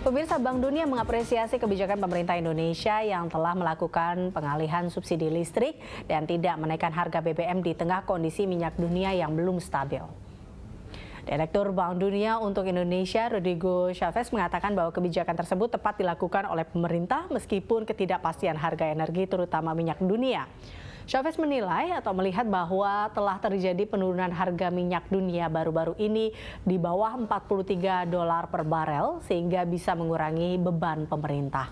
Pemirsa, Bank Dunia mengapresiasi kebijakan pemerintah Indonesia yang telah melakukan pengalihan subsidi listrik dan tidak menaikkan harga BBM di tengah kondisi minyak dunia yang belum stabil. Direktur Bank Dunia untuk Indonesia, Rodrigo Chavez, mengatakan bahwa kebijakan tersebut tepat dilakukan oleh pemerintah meskipun ketidakpastian harga energi terutama minyak dunia. Chavez menilai atau melihat bahwa telah terjadi penurunan harga minyak dunia baru-baru ini di bawah $43 per barel sehingga bisa mengurangi beban pemerintah.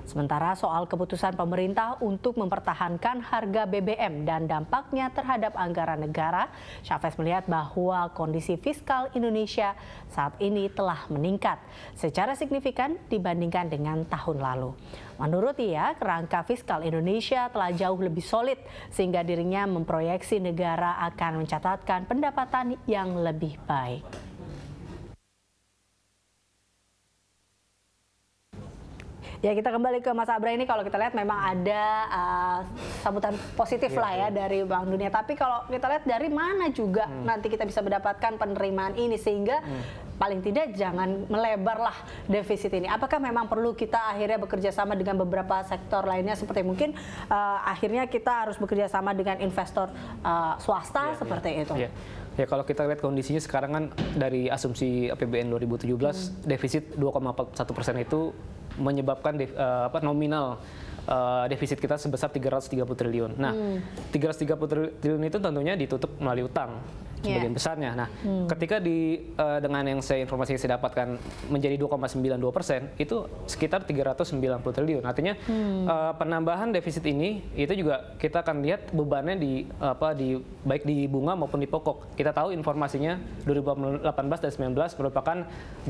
Sementara soal keputusan pemerintah untuk mempertahankan harga BBM dan dampaknya terhadap anggaran negara, Chavez melihat bahwa kondisi fiskal Indonesia saat ini telah meningkat secara signifikan dibandingkan dengan tahun lalu. Menurut ia, kerangka fiskal Indonesia telah jauh lebih solid sehingga dirinya memproyeksi negara akan mencatatkan pendapatan yang lebih baik. Ya, kita kembali ke Mas Abra ini. Kalau kita lihat memang ada sambutan positif lah ya dari Bank Dunia. Tapi kalau kita lihat dari mana juga nanti kita bisa mendapatkan penerimaan ini sehingga paling tidak jangan melebarlah defisit ini. Apakah memang perlu kita akhirnya bekerja sama dengan beberapa sektor lainnya seperti mungkin akhirnya kita harus bekerja sama dengan investor swasta seperti itu? Ya, kalau kita lihat kondisinya sekarang kan dari asumsi APBN 2017 defisit 2,41% itu menyebabkan nominal defisit kita sebesar 330 triliun. Nah, 330 triliun itu tentunya ditutup melalui utang sebagian besarnya. Nah, ketika dengan yang informasi yang saya dapatkan menjadi 2,92%, itu sekitar 390 triliun. Artinya penambahan defisit ini itu juga kita akan lihat bebannya baik di bunga maupun di pokok. Kita tahu informasinya 2018 dan 2019 merupakan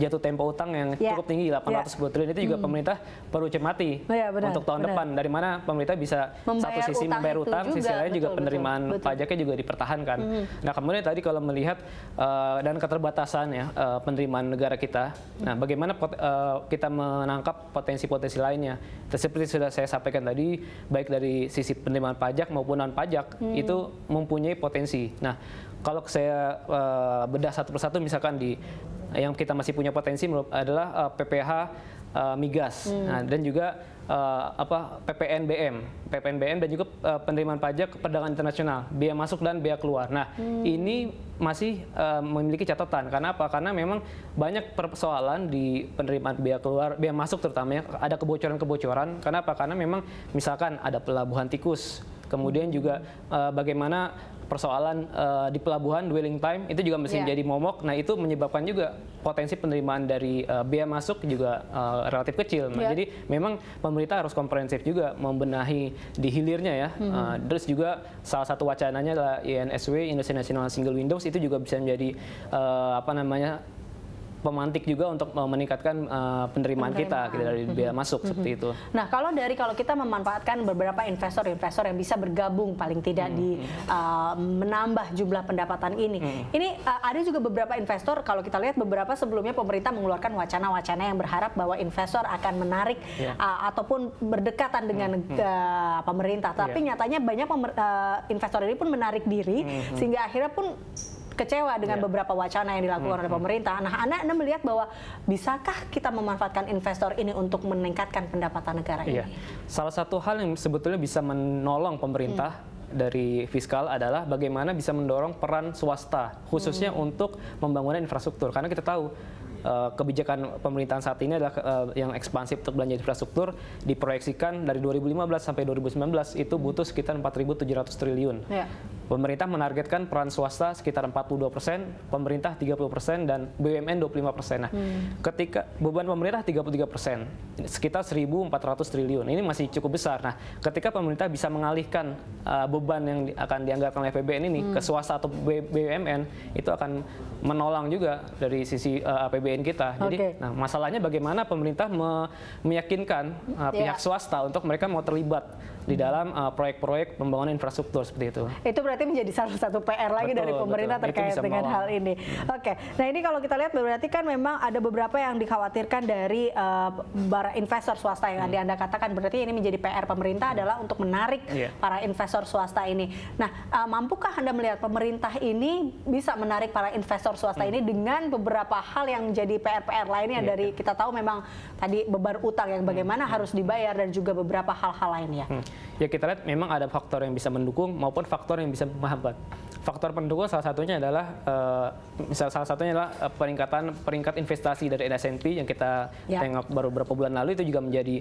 jatuh tempo utang yang cukup tinggi 810 triliun. Itu juga pemerintah perlu cermati untuk tahun depan. Dari mana pemerintah bisa satu sisi membayar utang, sisi lain juga penerimaan pajaknya juga dipertahankan. Nah, kemudian tadi kalau melihat dan keterbatasan penerimaan negara kita, nah bagaimana kita menangkap potensi-potensi lainnya. Seperti sudah saya sampaikan tadi, baik dari sisi penerimaan pajak maupun non pajak itu mempunyai potensi. Nah, kalau saya bedah satu persatu, misalkan yang kita masih punya potensi adalah PPH migas, dan juga PPNBM dan juga penerimaan pajak perdagangan internasional, biaya masuk dan biaya keluar. Nah, ini masih memiliki catatan. Karena apa? Karena memang banyak persoalan di penerimaan biaya keluar, biaya masuk terutamanya, ada kebocoran-kebocoran. Karena apa? Karena memang misalkan ada pelabuhan tikus, kemudian juga bagaimana persoalan di pelabuhan dwelling time itu juga masih menjadi momok. Nah, itu menyebabkan juga potensi penerimaan dari biaya masuk juga relatif kecil. Nah, jadi memang pemerintah harus komprehensif juga membenahi di hilirnya ya. Terus juga salah satu wacananya adalah INSW, Indonesia National Single Windows, itu juga bisa menjadi pemantik juga untuk meningkatkan penerimaan kita dari biaya masuk seperti itu. Nah, kalau kita memanfaatkan beberapa investor-investor yang bisa bergabung paling tidak di menambah jumlah pendapatan ini. Ini ada juga beberapa investor, kalau kita lihat beberapa sebelumnya pemerintah mengeluarkan wacana-wacana yang berharap bahwa investor akan menarik ataupun berdekatan dengan pemerintah. Tapi nyatanya banyak investor ini pun menarik diri sehingga akhirnya pun kecewa dengan beberapa wacana yang dilakukan oleh pemerintah. Nah, Anda melihat bahwa bisakah kita memanfaatkan investor ini untuk meningkatkan pendapatan negara ini? Salah satu hal yang sebetulnya bisa menolong pemerintah dari fiskal adalah bagaimana bisa mendorong peran swasta, khususnya untuk pembangunan infrastruktur. Karena kita tahu kebijakan pemerintahan saat ini adalah yang ekspansif untuk belanja infrastruktur, diproyeksikan dari 2015 sampai 2019 itu butuh sekitar 4.700 triliun. Pemerintah menargetkan peran swasta sekitar 42%, pemerintah 30%, dan BUMN 25%. Nah, ketika beban pemerintah 33%, sekitar 1.400 triliun. Ini masih cukup besar. Nah, ketika pemerintah bisa mengalihkan beban yang akan dianggarkan oleh APBN ini ke swasta atau BUMN, itu akan menolong juga dari sisi APBN kita. Jadi, nah, masalahnya bagaimana pemerintah meyakinkan pihak swasta untuk mereka mau terlibat di dalam proyek-proyek pembangunan infrastruktur seperti itu. Itu berarti menjadi salah satu PR lagi dari pemerintah terkait dengan hal ini. Oke, nah ini kalau kita lihat berarti kan memang ada beberapa yang dikhawatirkan dari para investor swasta yang Anda katakan, berarti ini menjadi PR pemerintah adalah untuk menarik para investor swasta ini. Nah, mampukah Anda melihat pemerintah ini bisa menarik para investor swasta ini dengan beberapa hal yang menjadi PR-PR lainnya dari kita tahu memang tadi beban utang yang bagaimana harus dibayar dan juga beberapa hal-hal lainnya. Ya kita lihat memang ada faktor yang bisa mendukung maupun faktor yang bisa menghambat. Faktor pendukung salah satunya adalah peringkat investasi dari S&P yang kita tengok baru beberapa bulan lalu, itu juga menjadi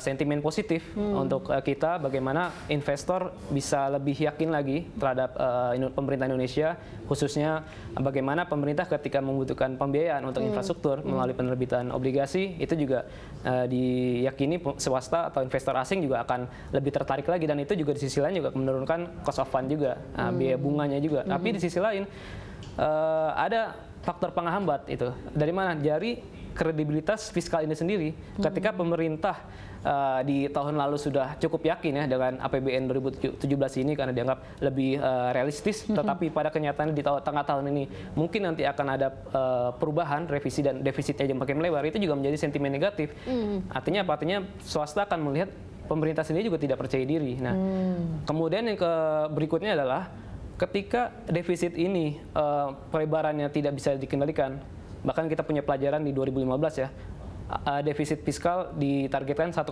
sentimen positif untuk kita, bagaimana investor bisa lebih yakin lagi terhadap pemerintah Indonesia, khususnya bagaimana pemerintah ketika membutuhkan pembiayaan untuk infrastruktur melalui penerbitan obligasi, itu juga diyakini swasta atau investor asing juga akan lebih tertarik lagi, dan itu juga di sisi lain juga menurunkan cost of fund juga, biaya bunganya juga. Tapi di sisi lain ada faktor penghambat itu. Dari mana? Dari kredibilitas fiskal ini sendiri. Ketika pemerintah di tahun lalu sudah cukup yakin ya dengan APBN 2017 ini karena dianggap lebih realistis, tetapi pada kenyataannya di tengah tahun ini mungkin nanti akan ada perubahan, revisi dan defisitnya yang makin melebar, itu juga menjadi sentimen negatif. Artinya apa? Artinya swasta akan melihat pemerintah sendiri juga tidak percaya diri. Nah, kemudian yang berikutnya adalah ketika defisit ini pelebarannya tidak bisa dikendalikan, bahkan kita punya pelajaran di 2015 ya, defisit fiskal ditargetkan 1,9%,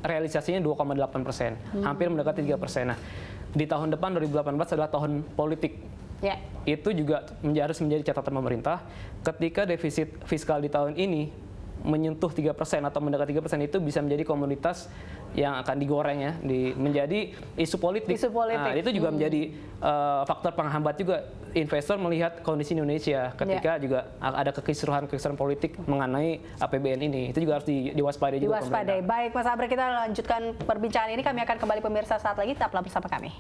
realisasinya 2,8%, hampir mendekati 3%. Nah, di tahun depan 2018 adalah tahun politik. Itu juga harus menjadi catatan pemerintah. Ketika defisit fiskal di tahun ini menyentuh 3% atau mendekati 3%, itu bisa menjadi komoditas yang akan digoreng ya, menjadi isu politik. Nah, itu juga menjadi faktor penghambat juga investor melihat kondisi Indonesia ketika juga ada kekisruhan politik mengenai APBN ini. Itu juga harus diwaspadai juga pemerintah. Baik, Mas Abre, kita lanjutkan perbincangan ini. Kami akan kembali pemirsa saat lagi, tetaplah bersama kami.